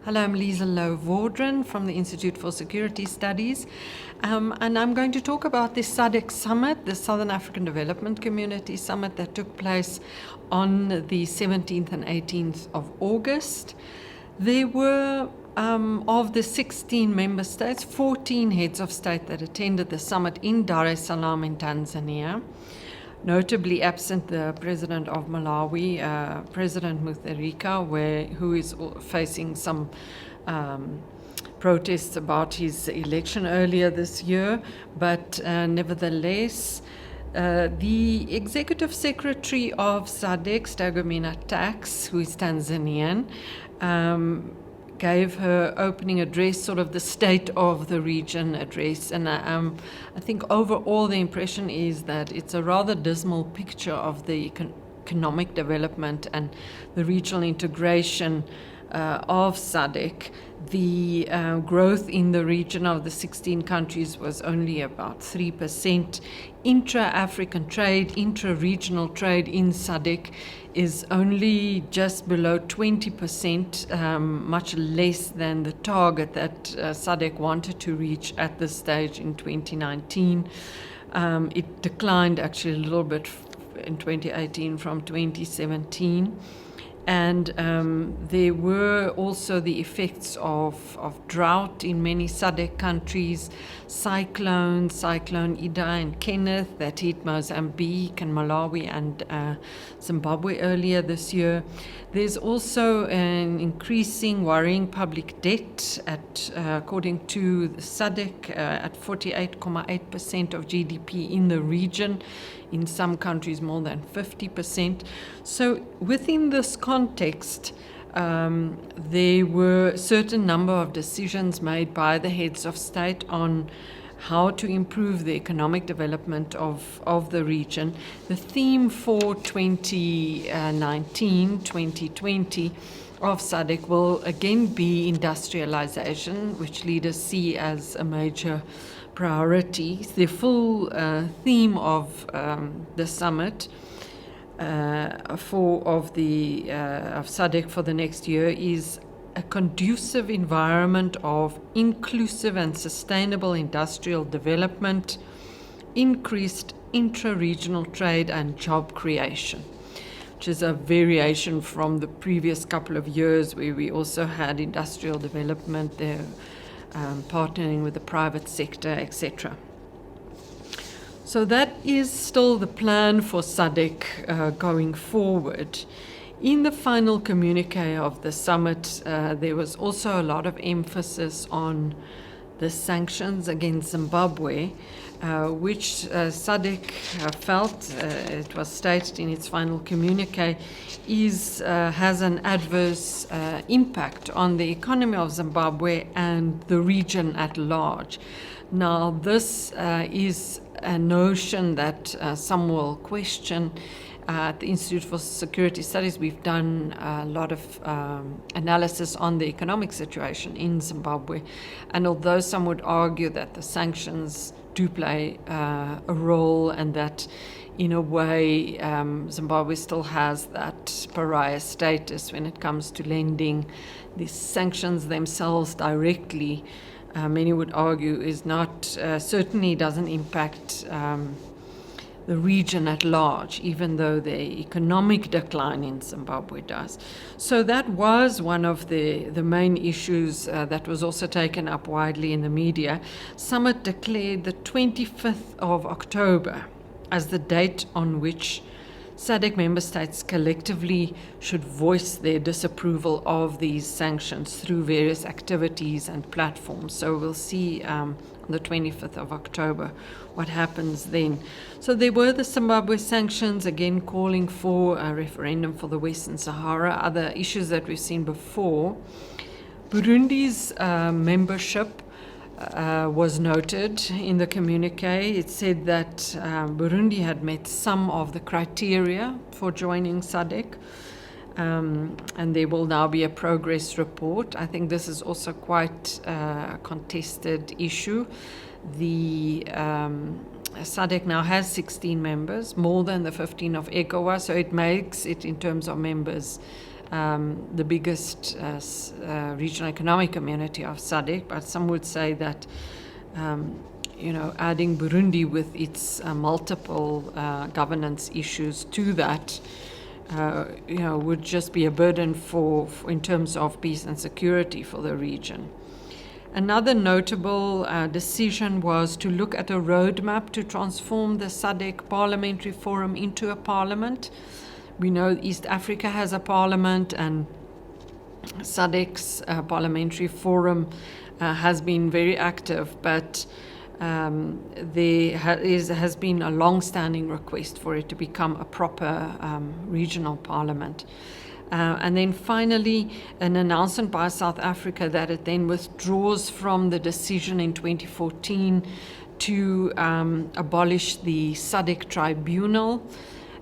Hello, I'm Lisa Lowe-Vaudran from the Institute for Security Studies, and I'm going to talk about the SADC Summit, the Southern African Development Community Summit that took place on the 17th and 18th of August. There were, of the 16 member states, 14 heads of state that attended the summit in Dar es Salaam in Tanzania. Notably absent the president of Malawi, President Mutharika, who is facing some protests about his election earlier this year. But nevertheless, the executive secretary of SADC, Stergomena Tax, who is Tanzanian, gave her opening address, sort of the state of the region address. And I think overall the impression is that it's a rather dismal picture of the economic development and the regional integration of SADC. The growth in the region of the 16 countries was only about 3%. Intra-African trade, intra-regional trade in SADC is only just below 20%, much less than the target that SADC wanted to reach at this stage in 2019. It declined actually a little bit in 2018 from 2017. And there were also the effects of drought in many SADC countries, Cyclone Ida and Kenneth that hit Mozambique and Malawi and Zimbabwe earlier this year. There's also an increasing worrying public debt according to the SADC, at 48.8% of GDP in the region. In some countries, more than 50%. So within this context, there were a certain number of decisions made by the heads of state on how to improve the economic development of the region. The theme for 2019-2020 of SADC will again be industrialization, which leaders see as a major priority. The full theme of the summit of SADC for the next year is a conducive environment of inclusive and sustainable industrial development, increased intra-regional trade and job creation, which is a variation from the previous couple of years where we also had industrial development there, partnering with the private sector, etc. So that is still the plan for SADC going forward. In the final communique of the summit, there was also a lot of emphasis on the sanctions against Zimbabwe, which SADC felt, it was stated in its final communique, has an adverse impact on the economy of Zimbabwe and the region at large. Now, this is a notion that some will question. At the Institute for Security Studies, we've done a lot of analysis on the economic situation in Zimbabwe, and although some would argue that the sanctions do play a role and that in a way Zimbabwe still has that pariah status when it comes to lending, the sanctions themselves directly, many would argue, is not certainly doesn't impact the region at large, even though the economic decline in Zimbabwe does. So that was one of the main issues that was also taken up widely in the media. Summit declared the 25th of October as the date on which SADC member states collectively should voice their disapproval of these sanctions through various activities and platforms. So we'll see on the 25th of October what happens then. So there were the Zimbabwe sanctions, again calling for a referendum for the Western Sahara, other issues that we've seen before. Burundi's membership was noted in the communique. It said that Burundi had met some of the criteria for joining SADC, and there will now be a progress report. I think this is also quite a contested issue. The SADC now has 16 members, more than the 15 of ECOWAS, so it makes it, in terms of members, the biggest regional economic community of SADC, but some would say that adding Burundi with its multiple governance issues to that, would just be a burden for in terms of peace and security for the region. Another notable decision was to look at a roadmap to transform the SADC Parliamentary Forum into a parliament. We know East Africa has a parliament, and SADC's Parliamentary Forum has been very active, but there has been a long-standing request for it to become a proper regional parliament. And then finally, an announcement by South Africa that it then withdraws from the decision in 2014 to abolish the SADC Tribunal,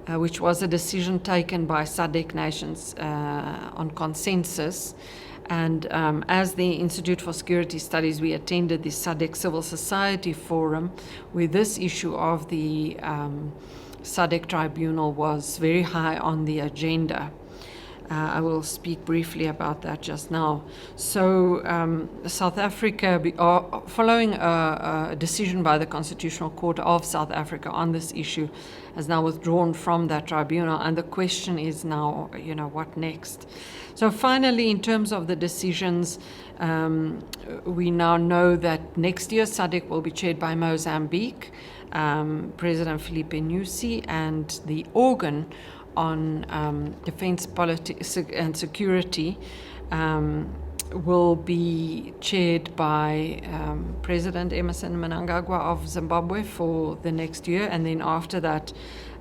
which was a decision taken by SADC nations on consensus. And as the Institute for Security Studies, we attended the SADC Civil Society Forum, where this issue of the SADC Tribunal was very high on the agenda. I will speak briefly about that just now. So South Africa, following a decision by the Constitutional Court of South Africa on this issue, has now withdrawn from that tribunal, and the question is now, what next? So finally, in terms of the decisions, we now know that next year SADC will be chaired by Mozambique, President Filipe Nyusi, and the organ on defense, politics and security will be chaired by President Emmerson Mnangagwa of Zimbabwe for the next year, and then after that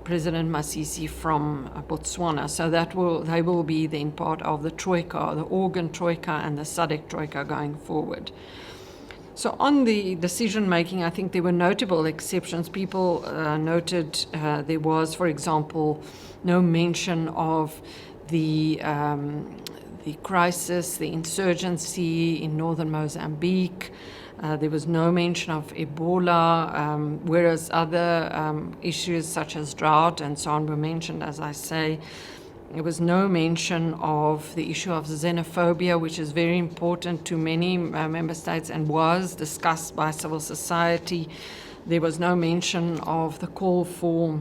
President Masisi from Botswana. So they will be then part of the Troika, the organ Troika and the SADC Troika going forward. So on the decision-making, I think there were notable exceptions. People noted there was, for example, no mention of the crisis, the insurgency in northern Mozambique. There was no mention of Ebola, whereas other issues such as drought and so on were mentioned, as I say. There was no mention of the issue of xenophobia, which is very important to many member states and was discussed by civil society. There was no mention of the call for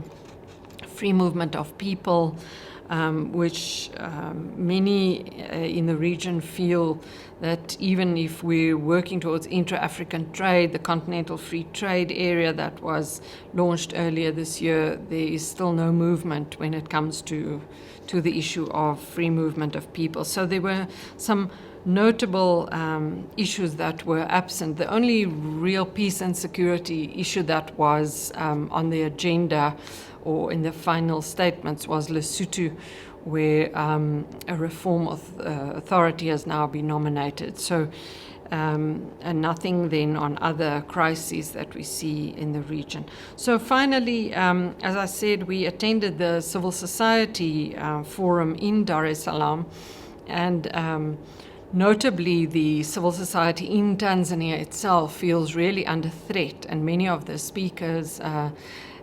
free movement of people, which many in the region feel that even if we're working towards intra-African trade, the Continental Free Trade Area that was launched earlier this year, there is still no movement when it comes to the issue of free movement of people. So there were some notable issues that were absent. The only real peace and security issue that was on the agenda or in the final statements was Lesotho, where a reform authority has now been nominated. So, and nothing then on other crises that we see in the region. So finally, as I said, we attended the Civil Society Forum in Dar es Salaam, and notably the civil society in Tanzania itself feels really under threat, and many of the speakers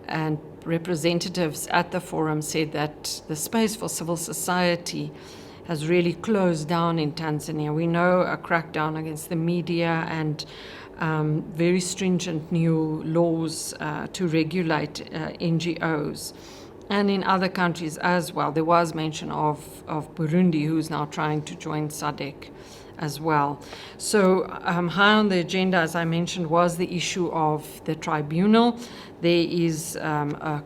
and representatives at the forum said that the space for civil society has really closed down in Tanzania. We know a crackdown against the media and very stringent new laws to regulate NGOs. And in other countries as well. There was mention of Burundi, who's now trying to join SADC as well. So high on the agenda, as I mentioned, was the issue of the tribunal. There is a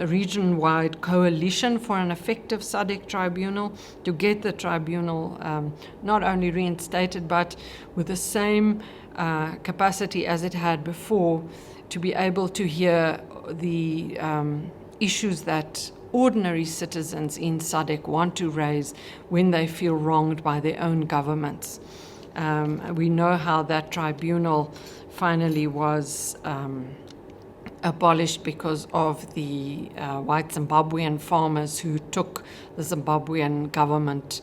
region-wide coalition for an effective SADC tribunal to get the tribunal not only reinstated, but with the same capacity as it had before, to be able to hear the issues that ordinary citizens in SADC want to raise when they feel wronged by their own governments. We know how that tribunal finally was abolished because of the white Zimbabwean farmers who took the Zimbabwean government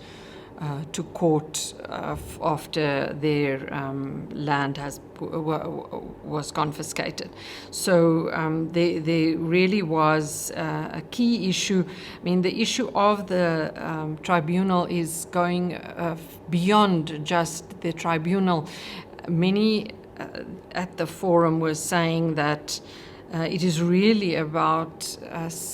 to court after their land was confiscated. So there really was a key issue. I mean, the issue of the tribunal is going beyond just the tribunal. Many at the forum were saying that it is really about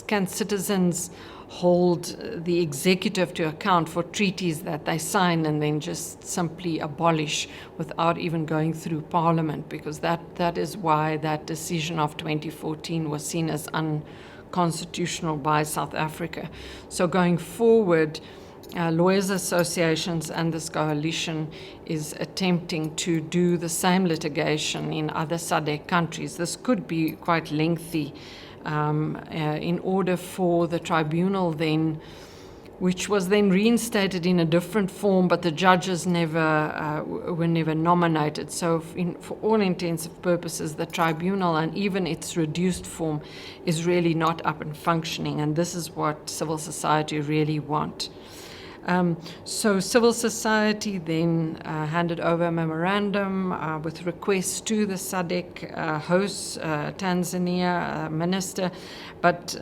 can citizens hold the executive to account for treaties that they sign and then just simply abolish without even going through Parliament, because that is why that decision of 2014 was seen as unconstitutional by South Africa. So going forward, lawyers' associations and this coalition is attempting to do the same litigation in other SADC countries. This could be quite lengthy in order for the tribunal then, which was then reinstated in a different form, but the judges were never nominated. So for all intents and purposes, the tribunal and even its reduced form is really not up and functioning, and this is what civil society really want. So civil society then handed over a memorandum with requests to the SADC host, Tanzania minister, but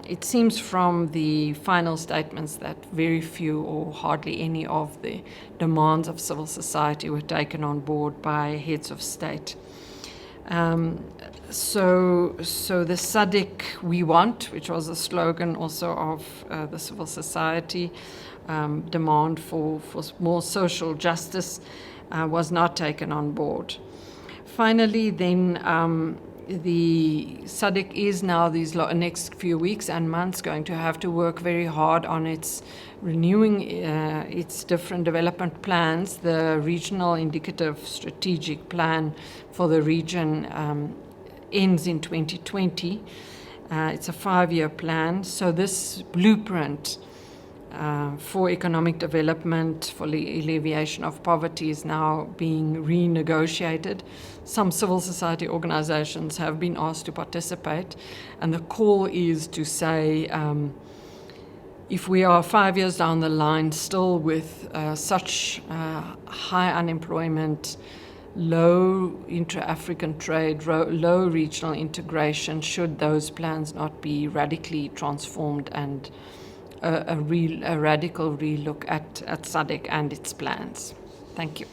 it seems from the final statements that very few or hardly any of the demands of civil society were taken on board by heads of state. So the SADC we want, which was a slogan also of the civil society, demand for more social justice was not taken on board. Finally, then the SADC is now these next few weeks and months going to have to work very hard on its renewing its different development plans. The regional indicative strategic plan for the region ends in 2020. It's a 5-year plan. So this blueprint for economic development, for the alleviation of poverty is now being renegotiated. Some civil society organizations have been asked to participate, and the call is to say if we are 5 years down the line still with such high unemployment, low intra-African trade, low regional integration, should those plans not be radically transformed and a radical relook at SADC and its plans. Thank you.